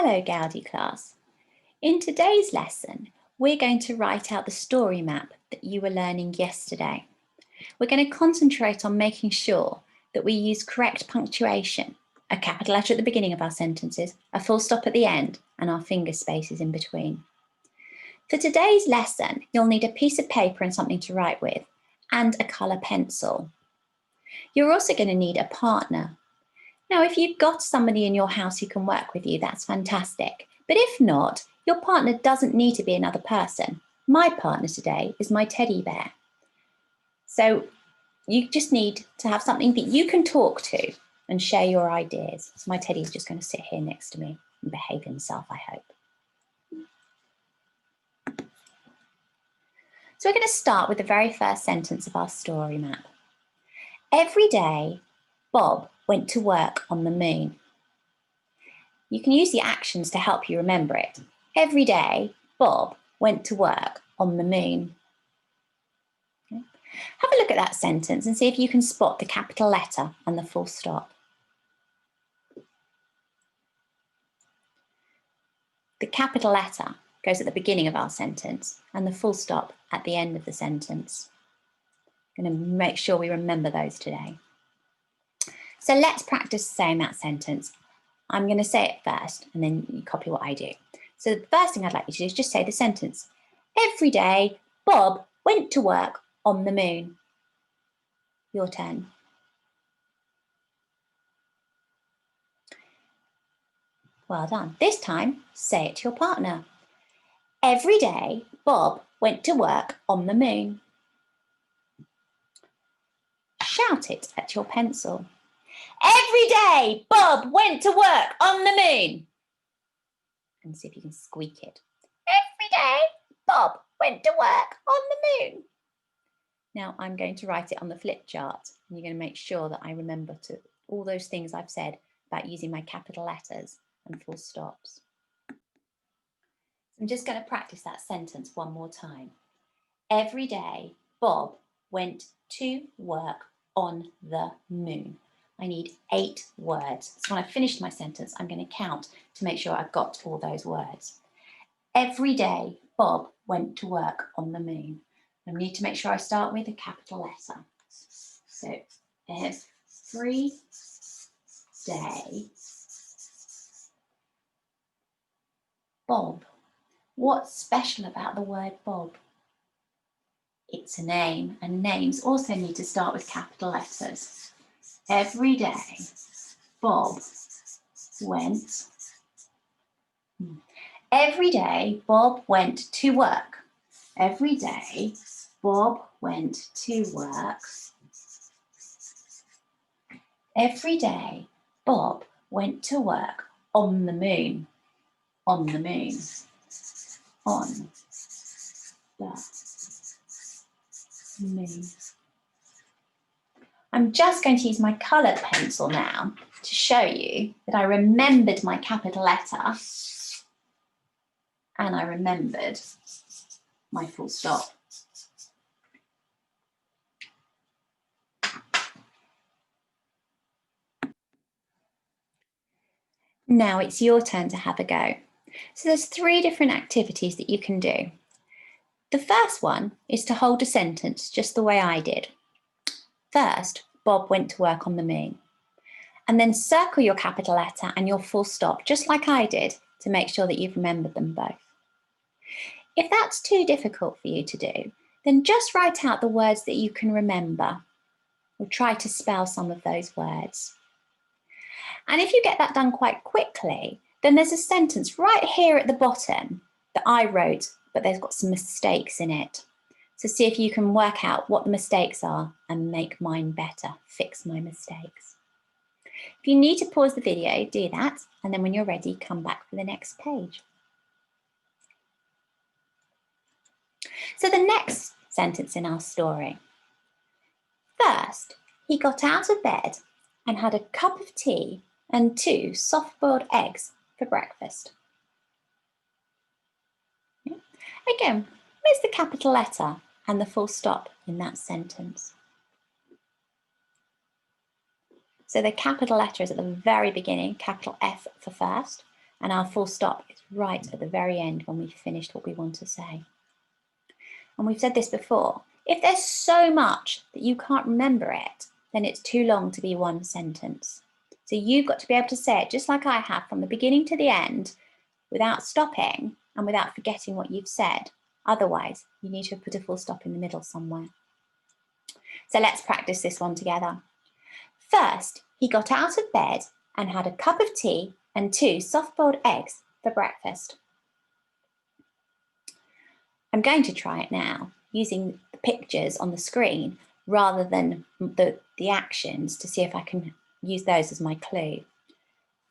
Hello Gaudi class. In today's lesson, we're going to write out the story map that you were learning yesterday. We're going to concentrate on making sure that we use correct punctuation, a capital letter at the beginning of our sentences, a full stop at the end, and our finger spaces in between. For today's lesson, you'll need a piece of paper and something to write with, and a colour pencil. You're also going to need a partner. Now, if you've got somebody in your house who can work with you, that's fantastic. But if not, your partner doesn't need to be another person. My partner today is my teddy bear. So you just need to have something that you can talk to and share your ideas. So my teddy is just going to sit here next to me and behave himself, I hope. So we're going to start with the very first sentence of our story map. Every day, Bob went to work on the moon. You can use the actions to help you remember it. Every day, Bob went to work on the moon. Okay. Have a look at that sentence and see if you can spot the capital letter and the full stop. The capital letter goes at the beginning of our sentence and the full stop at the end of the sentence. I'm going to make sure we remember those today. So let's practice saying that sentence. I'm going to say it first and then you copy what I do. So the first thing I'd like you to do is just say the sentence. Every day, Bob went to work on the moon. Your turn. Well done. This time, say it to your partner. Every day, Bob went to work on the moon. Shout it at your pencil. Every day, Bob went to work on the moon. And see if you can squeak it. Every day, Bob went to work on the moon. Now I'm going to write it on the flip chart and you're going to make sure that I remember all those things I've said about using my capital letters and full stops. So I'm just going to practice that sentence one more time. Every day, Bob went to work on the moon. I need 8 words. So when I've finished my sentence, I'm going to count to make sure I've got all those words. Every day, Bob went to work on the moon. I need to make sure I start with a capital letter. So every day, Bob. What's special about the word Bob? It's a name, and names also need to start with capital letters. Every day, Bob went. Every day, Bob went to work. Every day, Bob went to work. Every day, Bob went to work on the moon. On the moon. On the moon. I'm just going to use my coloured pencil now to show you that I remembered my capital letter and I remembered my full stop. Now it's your turn to have a go. So there's 3 different activities that you can do. The first one is to hold a sentence just the way I did. First, Bob went to work on the moon. And then circle your capital letter and your full stop, just like I did, to make sure that you've remembered them both. If that's too difficult for you to do, then just write out the words that you can remember, or try to spell some of those words. And if you get that done quite quickly, then there's a sentence right here at the bottom that I wrote, but there's got some mistakes in it. So see if you can work out what the mistakes are and make mine better, fix my mistakes. If you need to pause the video, do that, and then when you're ready, come back for the next page. So the next sentence in our story. First, he got out of bed and had a cup of tea and 2 soft-boiled eggs for breakfast. Yeah. Again, where's the capital letter and the full stop in that sentence? So the capital letter is at the very beginning, capital F for first, And our full stop is right at the very end when we've finished what we want to say. And we've said this before, if there's so much that you can't remember it, then it's too long to be one sentence. So you've got to be able to say it just like I have from the beginning to the end without stopping and without forgetting what you've said. Otherwise, you need to put a full stop in the middle somewhere. So let's practice this one together. First, he got out of bed and had a cup of tea and 2 soft-boiled eggs for breakfast. I'm going to try it now using the pictures on the screen rather than the actions to see if I can use those as my clue.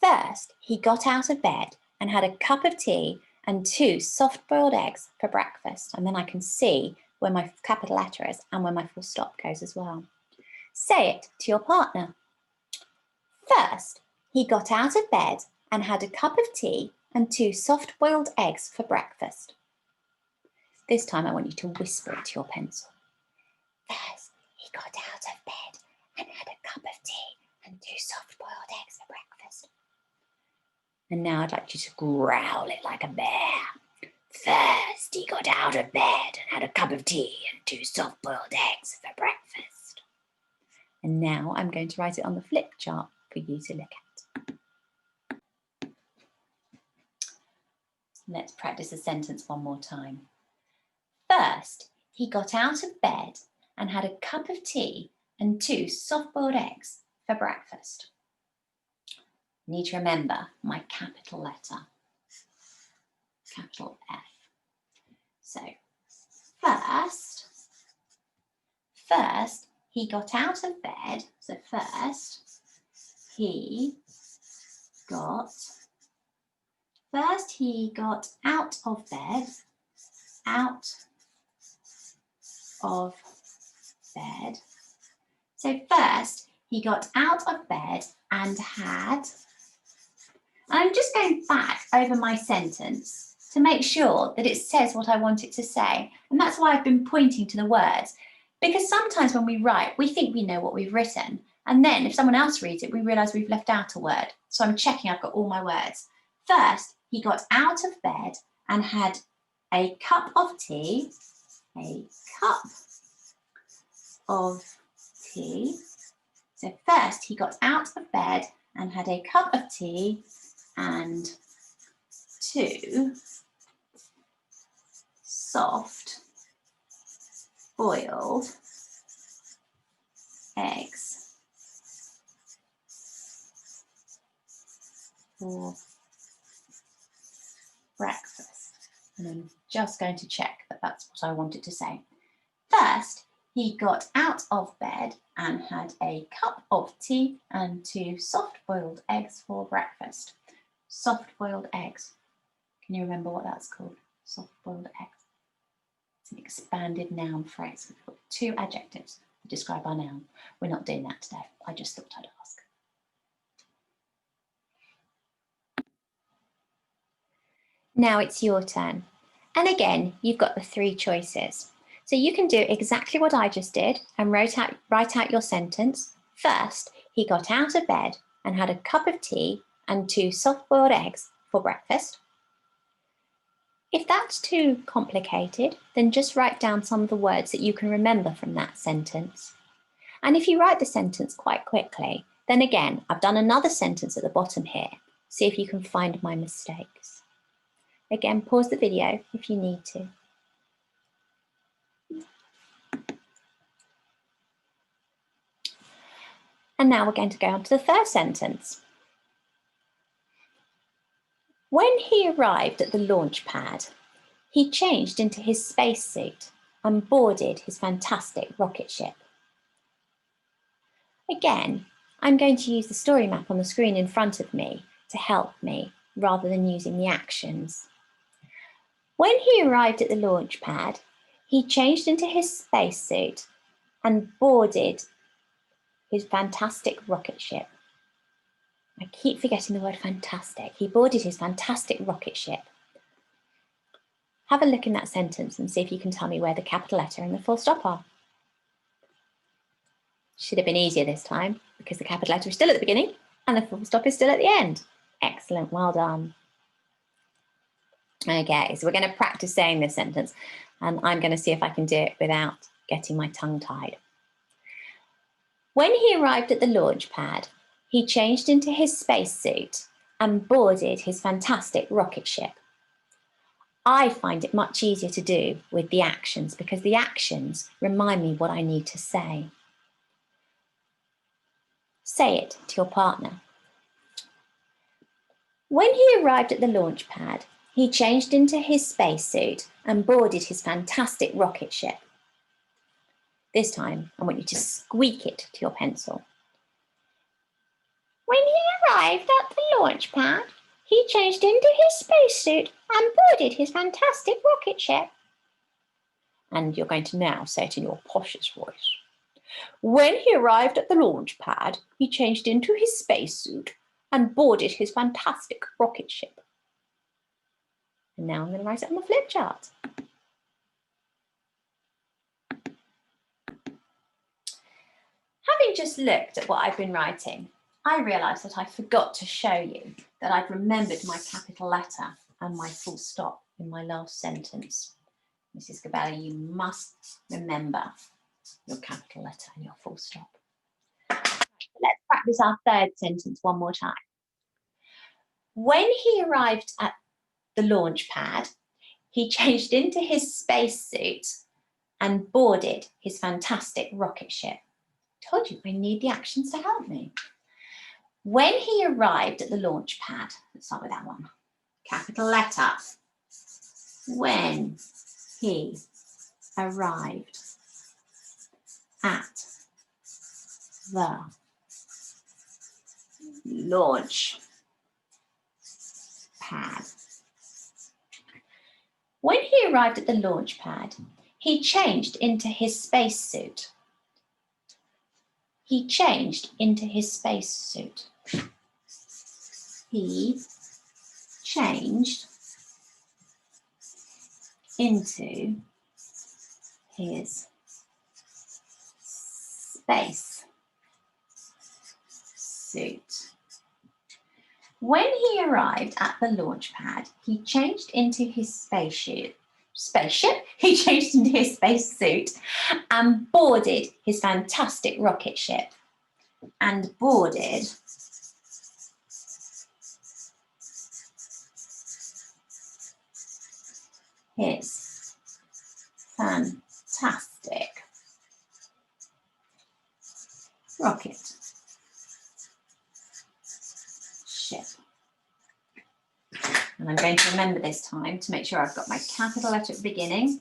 First, he got out of bed and had a cup of tea and 2 soft-boiled eggs for breakfast. And then I can see where my capital letter is and where my full stop goes as well. Say it to your partner. First, he got out of bed and had a cup of tea and 2 soft-boiled eggs for breakfast. This time I want you to whisper it to your pencil. First, he got out of bed and had a cup of tea and 2 soft-boiled eggs for breakfast. And now I'd like you to growl it like a bear. First, he got out of bed and had a cup of tea and 2 soft-boiled eggs for breakfast. And now I'm going to write it on the flip chart for you to look at. Let's practice the sentence one more time. First, he got out of bed and had a cup of tea and 2 soft-boiled eggs for breakfast. I need to remember my capital letter, capital F. So first he got out of bed. So first he got out of bed, So first he got out of bed and had, I'm just going back over my sentence to make sure that it says what I want it to say. And that's why I've been pointing to the words. Because sometimes when we write, we think we know what we've written. And then if someone else reads it, we realise we've left out a word. So I'm checking I've got all my words. First, he got out of bed and had a cup of tea, So first he got out of bed and had a cup of tea and 2 soft-boiled eggs for breakfast. And I'm just going to check that that's what I wanted to say. First, he got out of bed and had a cup of tea and 2 soft-boiled eggs for breakfast. Soft-boiled eggs. Can you remember what that's called? Soft-boiled eggs. It's an expanded noun phrase. We've got 2 adjectives to describe our noun. We're not doing that today. I just thought I'd ask. Now it's your turn. And again, you've got the 3 choices. So you can do exactly what I just did and write out your sentence. First, he got out of bed and had a cup of tea and 2 soft-boiled eggs for breakfast. If that's too complicated, then just write down some of the words that you can remember from that sentence. And if you write the sentence quite quickly, then again, I've done another sentence at the bottom here. See if you can find my mistakes. Again, pause the video if you need to. And now we're going to go on to the third sentence. When he arrived at the launch pad, he changed into his spacesuit and boarded his fantastic rocket ship. Again, I'm going to use the story map on the screen in front of me to help me rather than using the actions. When he arrived at the launch pad, he changed into his spacesuit and boarded his fantastic rocket ship. I keep forgetting the word fantastic. He boarded his fantastic rocket ship. Have a look in that sentence and see if you can tell me where the capital letter and the full stop are. Should have been easier this time because the capital letter is still at the beginning and the full stop is still at the end. Excellent, well done. Okay, so we're going to practice saying this sentence, and I'm going to see if I can do it without getting my tongue tied. When he arrived at the launch pad, he changed into his spacesuit and boarded his fantastic rocket ship. I find it much easier to do with the actions because the actions remind me what I need to say. Say it to your partner. When he arrived at the launch pad, he changed into his spacesuit and boarded his fantastic rocket ship. This time, I want you to squeak it to your pencil. When he arrived at the launch pad, he changed into his spacesuit and boarded his fantastic rocket ship. And you're going to now say it in your poshest voice. When he arrived at the launch pad, he changed into his spacesuit and boarded his fantastic rocket ship. And now I'm going to write it on the flip chart. Having just looked at what I've been writing, I realised that I forgot to show you that I've remembered my capital letter and my full stop in my last sentence. Mrs. Gabella, you must remember your capital letter and your full stop. Let's practice our third sentence one more time. When he arrived at the launch pad, he changed into his spacesuit and boarded his fantastic rocket ship. Told you I need the actions to help me. When he arrived at the launch pad, let's start with that one. Capital letter. When he arrived at the launch pad. When he arrived at the launch pad, he changed into his spacesuit. He changed into his spacesuit. He changed into his spacesuit. When he arrived at the launch pad, he changed into his spaceship. He changed into his spacesuit and boarded his fantastic rocket ship. And boarded his fantastic rocket ship. And I'm going to remember this time to make sure I've got my capital letter at the beginning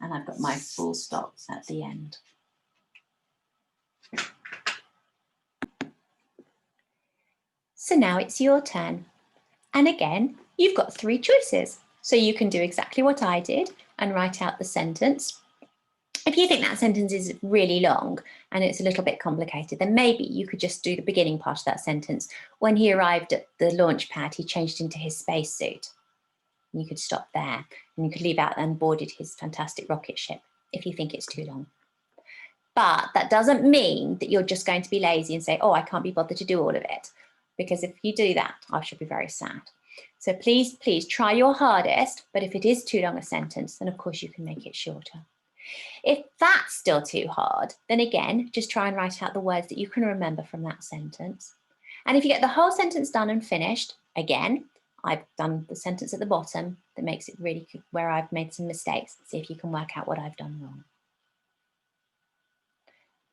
and I've got my full stop at the end. So now it's your turn. And again, you've got 3 choices. So you can do exactly what I did and write out the sentence. If you think that sentence is really long and it's a little bit complicated, then maybe you could just do the beginning part of that sentence. When he arrived at the launch pad, he changed into his spacesuit. You could stop there and you could leave out and boarded his fantastic rocket ship if you think it's too long. But that doesn't mean that you're just going to be lazy and say, oh, I can't be bothered to do all of it. Because if you do that, I shall be very sad. So please, please try your hardest. But if it is too long a sentence, then of course you can make it shorter. If that's still too hard, then again, just try and write out the words that you can remember from that sentence. And if you get the whole sentence done and finished, again, I've done the sentence at the bottom that makes it really good, where I've made some mistakes. See if you can work out what I've done wrong.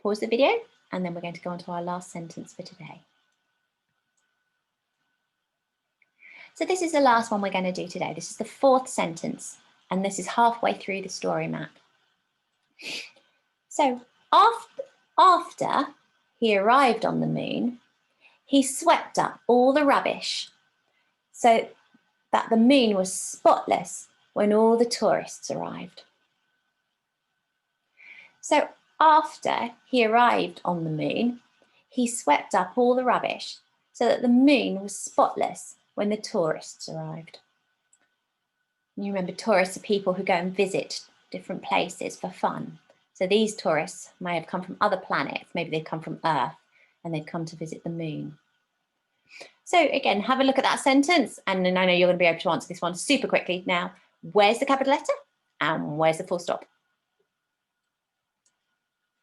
Pause the video, and then we're going to go on to our last sentence for today. So this is the last one we're going to do today. This is the 4th sentence, and this is halfway through the story map. So after he arrived on the moon, he swept up all the rubbish so that the moon was spotless when all the tourists arrived. So after he arrived on the moon, he swept up all the rubbish so that the moon was spotless when the tourists arrived. And you remember tourists are people who go and visit different places for fun. So these tourists may have come from other planets, maybe they've come from Earth and they've come to visit the moon. So again, have a look at that sentence, and then I know you're going to be able to answer this one super quickly. Now, where's the capital letter and where's the full stop?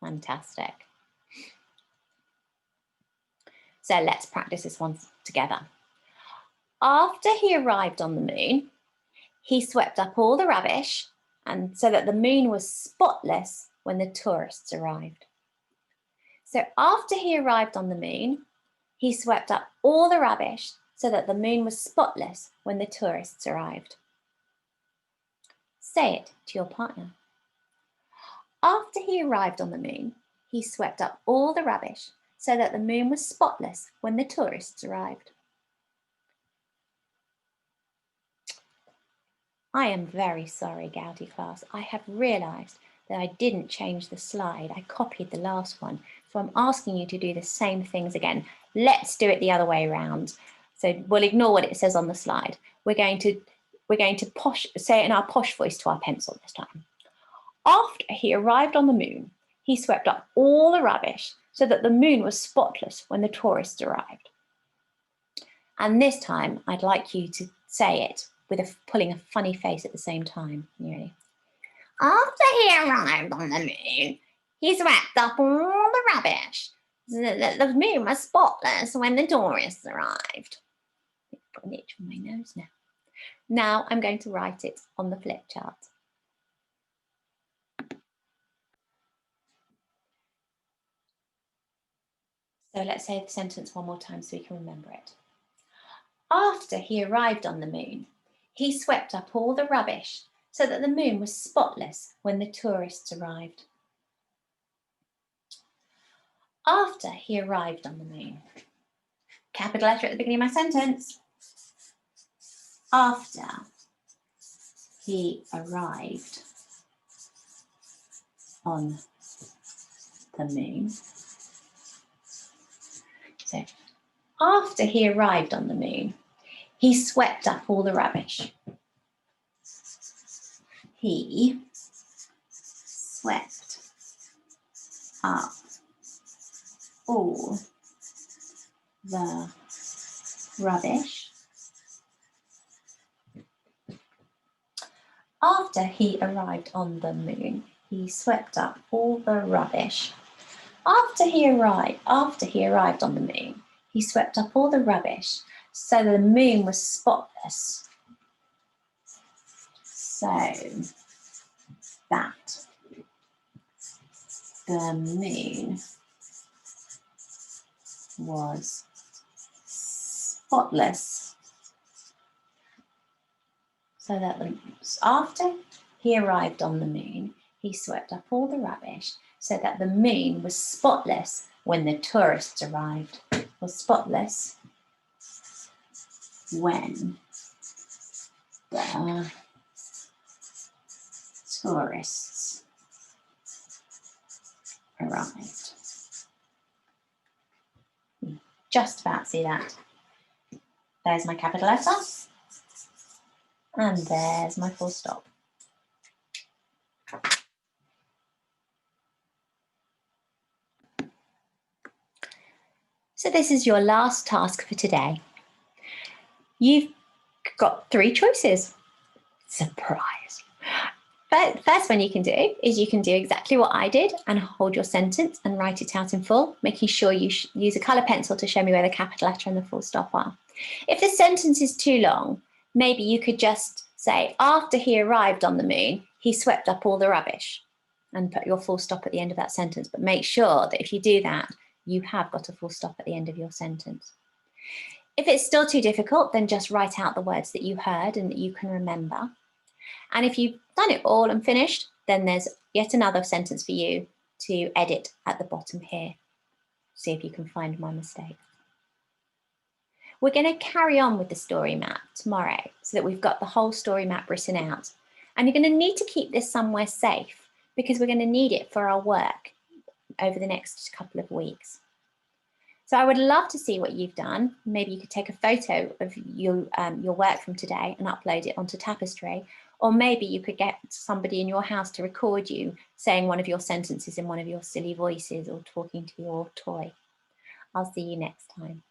Fantastic. So let's practice this one together. After he arrived on the moon, he swept up all the rubbish, and so that the moon was spotless when the tourists arrived. So after he arrived on the moon, he swept up all the rubbish so that the moon was spotless when the tourists arrived. Say it to your partner. After he arrived on the moon, he swept up all the rubbish so that the moon was spotless when the tourists arrived. I am very sorry, Gaudi class. I have realised that I didn't change the slide. I copied the last one. So I'm asking you to do the same things again. Let's do it the other way around. So we'll ignore what it says on the slide. We're going to say it in our posh voice to our pencil this time. After he arrived on the moon, he swept up all the rubbish so that the moon was spotless when the tourists arrived. And this time I'd like you to say it with pulling a funny face at the same time. You ready? After he arrived on the moon, he swept up all the rubbish so that the moon was spotless when the tourists arrived. I've got an itch on my nose now. Now I'm going to write it on the flip chart. So let's say the sentence one more time so we can remember it. After he arrived on the moon, he swept up all the rubbish so that the moon was spotless when the tourists arrived. After he arrived on the moon. Capital letter at the beginning of my sentence. After he arrived on the moon. So, after he arrived on the moon, he swept up all the rubbish. He swept up all the rubbish. After he arrived on the moon, he swept up all the rubbish. After he arrived on the moon, he swept up all the rubbish so the moon was spotless. So that the moon was spotless. So that after he arrived on the moon, he swept up all the rubbish so that the moon was spotless when the tourists arrived. Was spotless when the tourists arrived. Just about see that. There's my capital letter. And there's my full stop. So this is your last task for today. You've got 3 choices. Surprise. But first one you can do is you can do exactly what I did and hold your sentence and write it out in full, making sure you use a colour pencil to show me where the capital letter and the full stop are. If the sentence is too long, maybe you could just say, after he arrived on the moon, he swept up all the rubbish, and put your full stop at the end of that sentence. But make sure that if you do that, you have got a full stop at the end of your sentence. If it's still too difficult, then just write out the words that you heard and that you can remember. And if you've done it all and finished, then there's yet another sentence for you to edit at the bottom here. See if you can find my mistake. We're going to carry on with the story map tomorrow so that we've got the whole story map written out. And you're going to need to keep this somewhere safe because we're going to need it for our work over the next couple of weeks. So I would love to see what you've done. Maybe you could take a photo of your work from today and upload it onto Tapestry. Or maybe you could get somebody in your house to record you saying one of your sentences in one of your silly voices or talking to your toy. I'll see you next time.